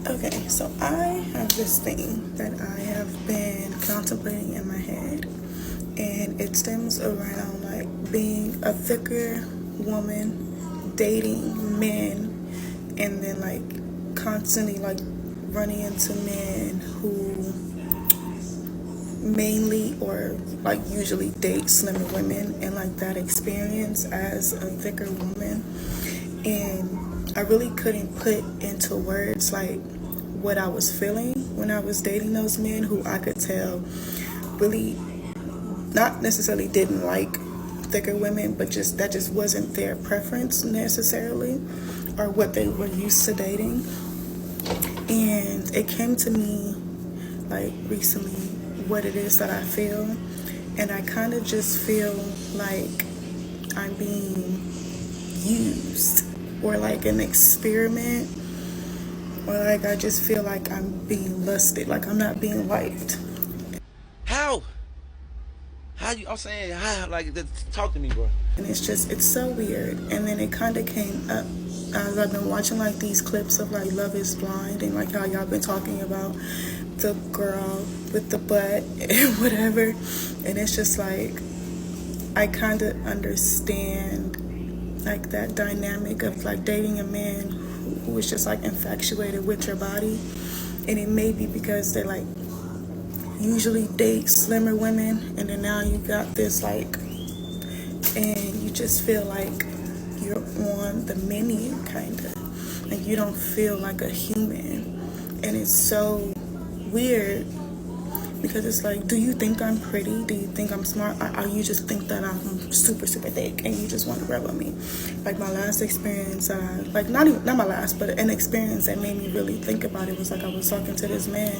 Okay, so I have this thing that I have been contemplating in my head, and it stems around like being a thicker woman, dating men, and then like constantly like running into men who mainly or like usually date slimmer women, and like that experience as a thicker woman. And I really couldn't put into words like what I was feeling when I was dating those men who I could tell really not necessarily didn't like thicker women, but just that just wasn't their preference necessarily or what they were used to dating. And it came to me like recently what it is that I feel, and I kind of just feel like I'm being used or like an experiment, or like I just feel like I'm being lusted, like I'm not being liked. How? How you? I'm saying how? Like, talk to me, bro. And it's so weird. And then it kind of came up as I've been watching like these clips of like Love is Blind, and like how y'all been talking about the girl with the butt and whatever. And it's just like I kind of understand like that dynamic of like dating a man who is just like infatuated with your body. And it may be because they're like usually date slimmer women, and then now you got this like, and you just feel like you're on the menu kind of, like you don't feel like a human. And it's so weird because it's like, do you think I'm pretty? Do you think I'm smart? Or you just think that I'm super super thick and you just want to rub on me? Like my last experience, like not my last, but an experience that made me really think about it was like I was talking to this man,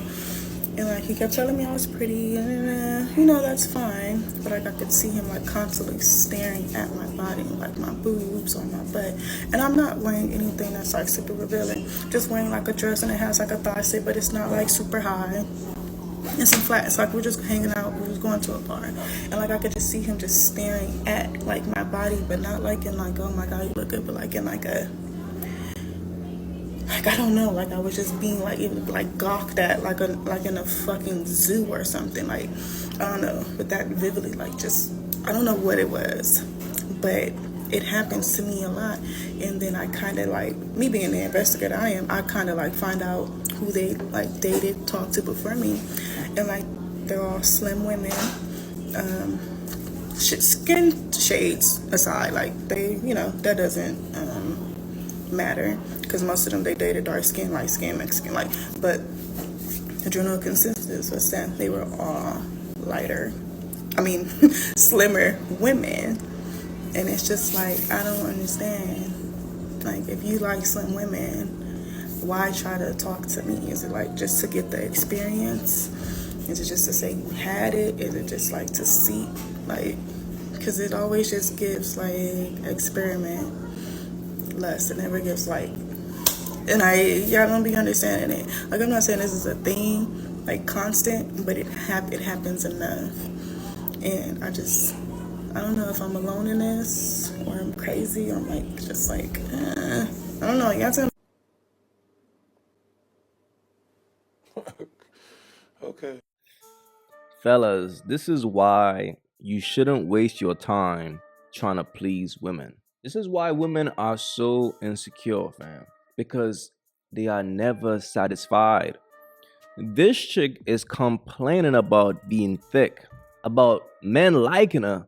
and like he kept telling me I was pretty, and that's fine, but like I could see him like constantly staring at my body, like my boobs or my butt, and I'm not wearing anything that's like super revealing, just wearing like a dress and it has like a thigh slit, but it's not like super high, and some flats. Like we're just hanging out, we was going to a bar, and like I could just see him just staring at like my body, but not like in like, oh my god you look good, but like in like a, like I don't know, like I was just being like even like gawked at like in a fucking zoo or something. Like I don't know, but that vividly like just I don't know what it was, but it happens to me a lot. And then I kind of like, me being the investigator I am, I kind of like find out who they like dated, talked to before me, and like they're all slim women. Um, Skin shades aside, like they, that doesn't matter because most of them they dated dark skin, light skin, Mexican, like, but the general consensus was that they were all lighter, I mean, slimmer women. And it's just like, I don't understand. Like, if you like slim women, why try to talk to me? Is it like just to get the experience? Is it just to say you had it? Is it just like to see, like, because it always just gives like experiment less. It never gives like, and y'all don't be understanding it. Like I'm not saying this is a thing, like constant, but it happens enough, and I don't know if I'm alone in this or I'm crazy or I'm like just like I don't know. Y'all tell me. Okay. Fellas, this is why you shouldn't waste your time trying to please women. This is why women are so insecure, fam. Because they are never satisfied. This chick is complaining about being thick, about men liking her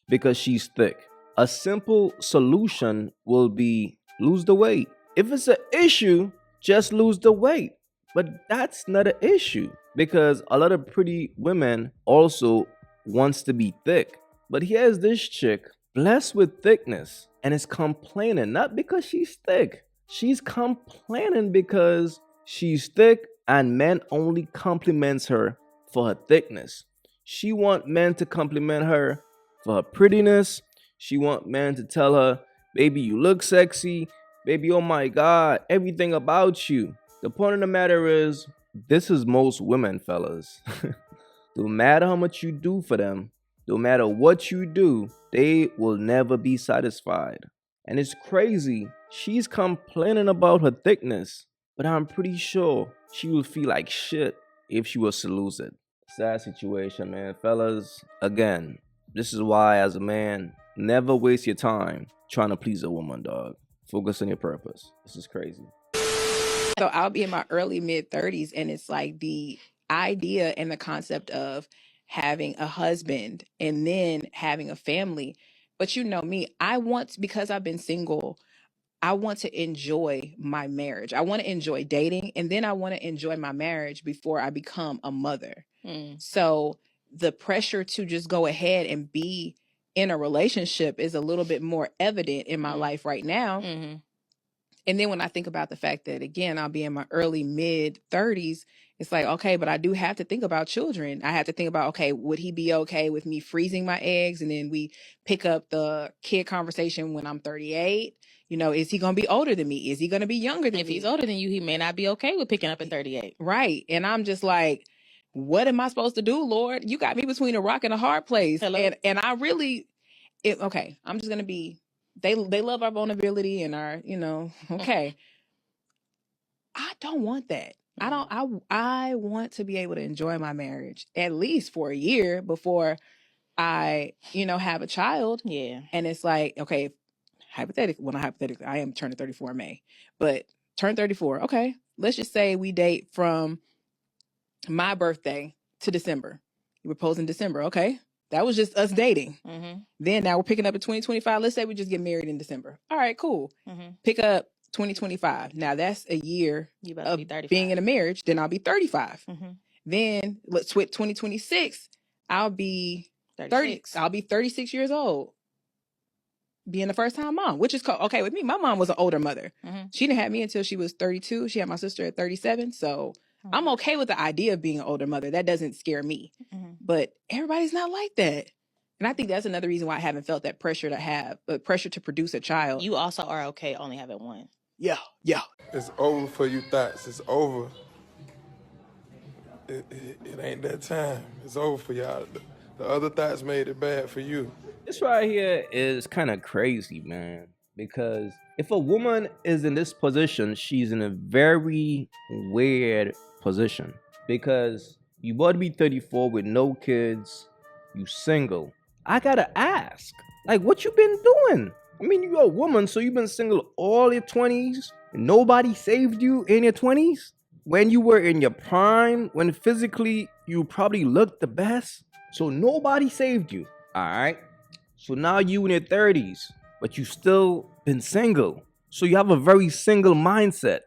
because she's thick. A simple solution will be lose the weight. If it's an issue, just lose the weight. But that's not an issue because a lot of pretty women also wants to be thick. But here's this chick blessed with thickness and is complaining not because she's thick. She's complaining because she's thick and men only compliments her for her thickness. She want men to compliment her for her prettiness. She want men to tell her, baby, you look sexy. Baby, oh my God, everything about you. The point of the matter is, this is most women, fellas. No matter how much you do for them, no matter what you do, they will never be satisfied. And it's crazy. She's complaining about her thickness. but I'm pretty sure she would feel like shit if she was to lose it. Sad situation, man. Fellas, again, this is why, as a man, never waste your time trying to please a woman, dog. Focus on your purpose. This is crazy. So I'll be in my early mid 30s, and it's like the idea and the concept of having a husband and then having a family. But you know me, because I've been single, I want to enjoy my marriage. I want to enjoy dating, and then I want to enjoy my marriage before I become a mother. So the pressure to just go ahead and be in a relationship is a little bit more evident in my life right now. And then when I think about the fact that, again, I'll be in my early mid 30s, it's like, okay, but I do have to think about children. I have to think about, okay, would he be okay with me freezing my eggs? And then we pick up the kid conversation when I'm 38. You know, is he going to be older than me? Is he going to be younger than me? If he's older than you, he may not be okay with picking up at 38. Right. And I'm just like, what am I supposed to do, Lord? You got me between a rock and a hard place. Hello? And I really, okay, I'm just going to be, they love our vulnerability and our, okay. I don't want that. I want to be able to enjoy my marriage at least for a year before I, have a child. Yeah. And it's like, okay, hypothetically, I am turning 34 in May, but turn 34. Okay. Let's just say we date from my birthday to December. You propose in December. Okay. That was just us dating. Then now we're picking up in 2025. Let's say we just get married in December. All right, cool. Pick up 2025. Now that's a year of being in a marriage. Then I'll be 35. Then let's switch 2026. I'll be 36. I'll be 36 years old. Being the first time mom, which is okay with me. My mom was an older mother. She didn't have me until she was 32. She had my sister at 37. So I'm okay with the idea of being an older mother. That doesn't scare me. But everybody's not like that. And I think that's another reason why I haven't felt that pressure to produce a child. You also are okay only having one. Yeah. It's over for you thoughts. It's over. It ain't that time. It's over for y'all. The other thoughts made it bad for you. This right here is kind of crazy, man. Because if a woman is in this position, she's in a very weird position. Because you about to be 34 with no kids, you single. I gotta ask, like, what you been doing? I mean, you're a woman, so you've been single all your 20s. Nobody saved you in your 20s? When you were in your prime, when physically you probably looked the best? So nobody saved you, all right? So now you in your 30s, but you still been single. So you have a very single mindset.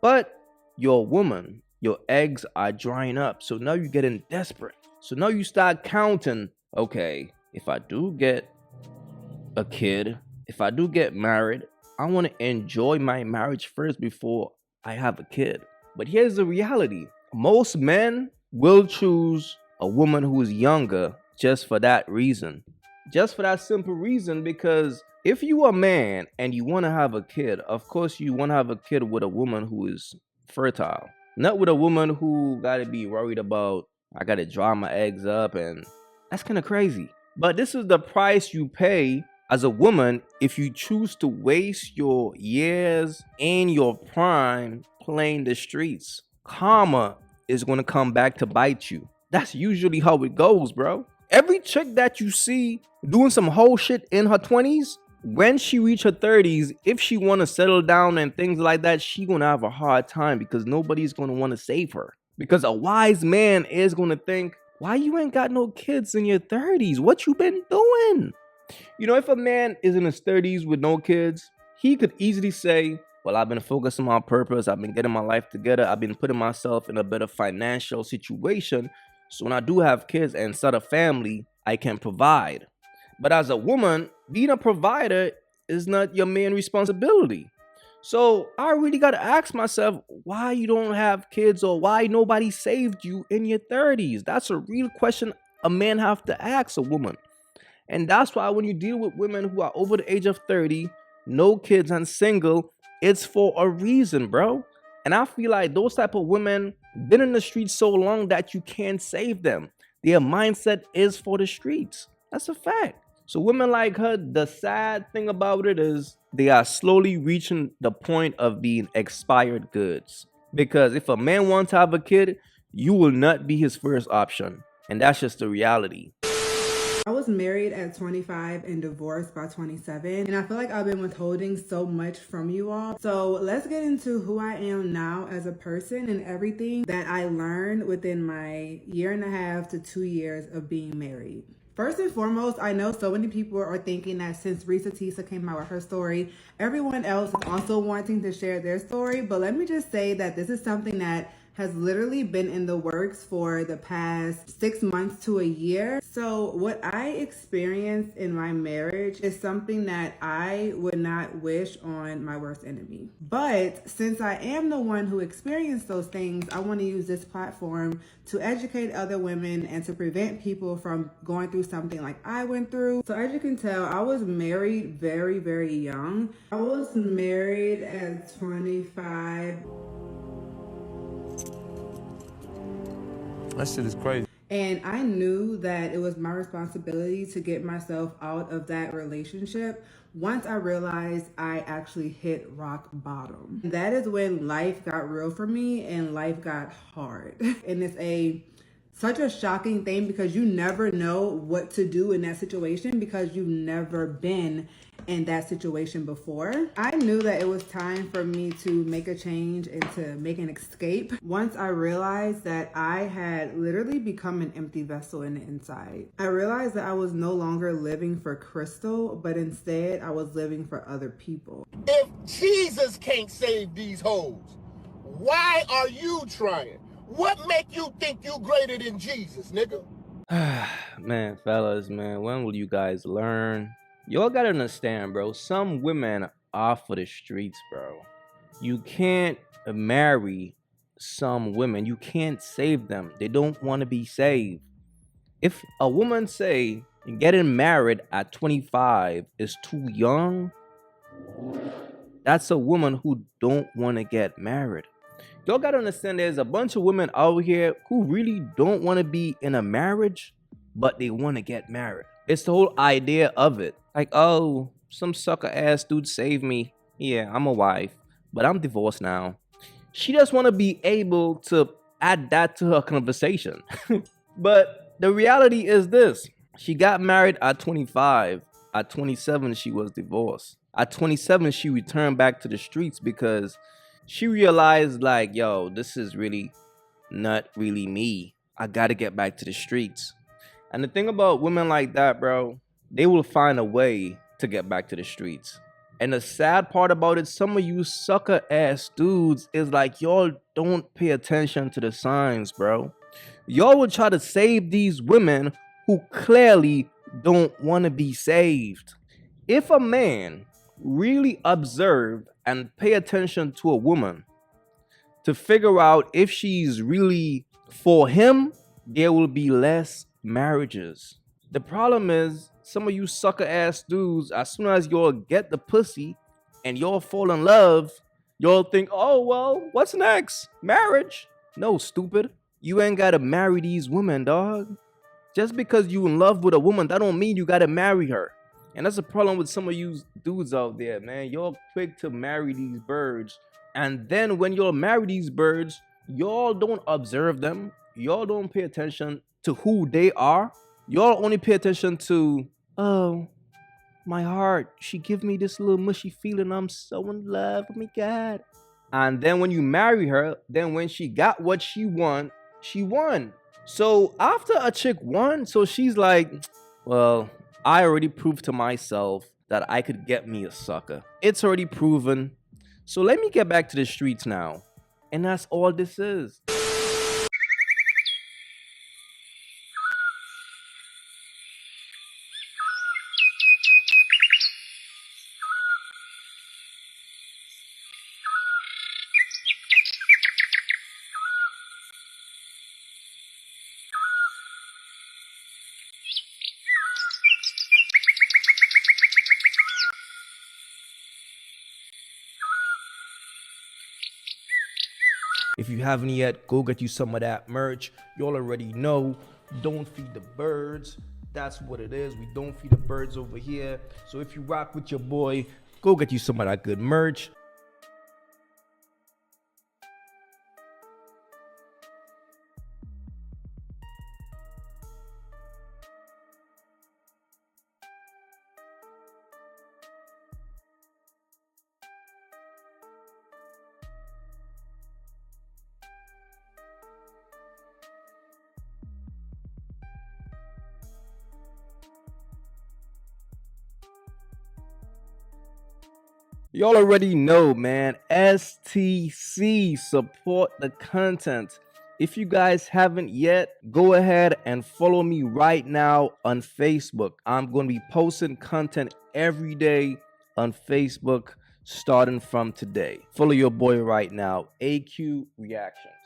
But you're a woman. Your eggs are drying up. So now you're getting desperate. So now you start counting, okay, if I do get a kid, if I do get married, I want to enjoy my marriage first before I have a kid. But here's the reality. Most men will choose a woman who is younger just for that reason. Just for that simple reason, because if you are a man and you want to have a kid, of course you want to have a kid with a woman who is fertile. Not with a woman who got to be worried about, I got to dry my eggs up, and that's kind of crazy. But this is the price you pay as a woman if you choose to waste your years in your prime playing the streets. Karma is going to come back to bite you. That's usually how it goes, bro. Every chick that you see doing some whole shit in her 20s, when she reach her 30s, if she want to settle down and things like that, she gonna have a hard time because nobody's gonna want to save her. Because a wise man is gonna think, why you ain't got no kids in your 30s? What you been doing? You know, if a man is in his 30s with no kids, he could easily say, well, I've been focusing on my purpose. I've been getting my life together. I've been putting myself in a better financial situation. So when I do have kids and start a family, I can provide. But as a woman, being a provider is not your main responsibility. So I really got to ask myself why you don't have kids or why nobody saved you in your 30s. That's a real question a man have to ask a woman. And that's why when you deal with women who are over the age of 30, no kids and single, it's for a reason, bro. And I feel like those type of women been in the streets so long that you can't save them. Their mindset is for the streets. That's a fact. So women like her, the sad thing about it is they are slowly reaching the point of being expired goods. Because if a man wants to have a kid, you will not be his first option. And that's just the reality. I was married at 25 and divorced by 27, and I feel like I've been withholding so much from you all. So let's get into who I am now as a person and everything that I learned within my 1.5 to 2 years of being married. First and foremost, I know so many people are thinking that since Risa Tisa came out with her story, everyone else is also wanting to share their story. But let me just say that this is something that has literally been in the works for the past 6 months to a year. So what I experienced in my marriage is something that I would not wish on my worst enemy. But since I am the one who experienced those things, I want to use this platform to educate other women and to prevent people from going through something like I went through. So as you can tell, I was married very, very young. I was married at 25. That shit is crazy. And I knew that it was my responsibility to get myself out of that relationship once I realized I actually hit rock bottom. That is when life got real for me and life got hard. And it's such a shocking thing because you never know what to do in that situation because you've never been in that situation before. I knew that it was time for me to make a change and to make an escape once I realized that I had literally become an empty vessel in the inside. I realized that I was no longer living for Crystal, but instead I was living for other people. If Jesus can't save these hoes, why are you trying? What make you think you greater than Jesus, nigga? Man, fellas, man, when will you guys learn? Y'all gotta understand, bro. Some women are for the streets, bro. You can't marry some women. You can't save them. They don't want to be saved. If a woman say getting married at 25 is too young, that's a woman who don't want to get married. Y'all gotta understand there's a bunch of women out here who really don't want to be in a marriage, but they want to get married. It's the whole idea of it. Like, oh, some sucker ass dude saved me. Yeah, I'm a wife, but I'm divorced now. She just want to be able to add that to her conversation. But the reality is this. She got married at 25. At 27, she was divorced. At 27, she returned back to the streets because she realized, like, yo, this is really not really me. I gotta get back to the streets. And the thing about women like that, bro, they will find a way to get back to the streets. And the sad part about it, some of you sucker ass dudes is like, y'all don't pay attention to the signs, bro. Y'all will try to save these women who clearly don't want to be saved. If a man really observe and pay attention to a woman to figure out if she's really for him, there will be less marriages. The problem is some of you sucker ass dudes, as soon as y'all get the pussy and y'all fall in love, y'all think, oh, well, what's next? Marriage? No, stupid. You ain't gotta marry these women, dog. Just because you in love with a woman, that don't mean you gotta marry her. And that's the problem with some of you dudes out there, man. Y'all quick to marry these birds. And then when y'all marry these birds, y'all don't observe them. Y'all don't pay attention to who they are. Y'all only pay attention to, oh, my heart, she give me this little mushy feeling. I'm so in love. Oh my God. And then when you marry her, then when she got what she won. So after a chick won, so she's like, well, I already proved to myself that I could get me a sucker. It's already proven. So let me get back to the streets now. And that's all this is. If you haven't yet, go get you some of that merch. Y'all already know, don't feed the birds. That's what it is. We don't feed the birds over here. So if you rock with your boy, go get you some of that good merch. Y'all already know, man. STC, support the content. If you guys haven't yet, go ahead and follow me right now on Facebook. I'm going to be posting content every day on Facebook starting from today. Follow your boy right now, AyeQ Reactions.